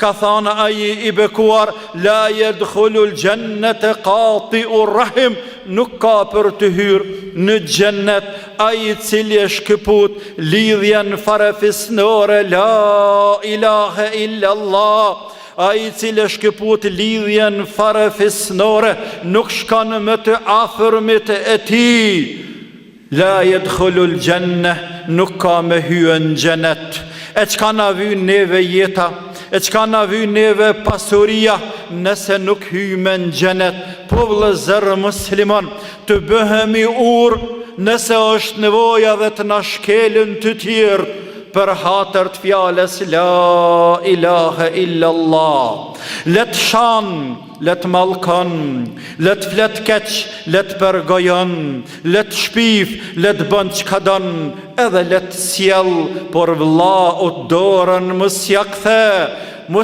ka thënë ai i bekuar, la yadkhulul jannata qati'ur rahim, nuk ka për të hyrë në xhennet ai i cili e shkëput lidhjen farefisnore, la ilaha illa Allah. Ai i cili e shkëput lidhjen farefisnore, nuk shkon më të afërmit e tij. La yadkhulul jannah, nuk ka me hyrë në xhenet. E çka na vyn neve jeta, e çka na vyn neve pasuria, nëse nuk hyjmë në xhenet. Po vëllezër musliman, të bëhemi nëse është nevoja dhe të na shkelën të tjerë për hatër të fjales la ilaha illa Allah. Let shan, let malkon, let flet keq, let përgojon, let shpif, let bën çka don, edhe let sjell, por vëlla o dorën mos ja kthe.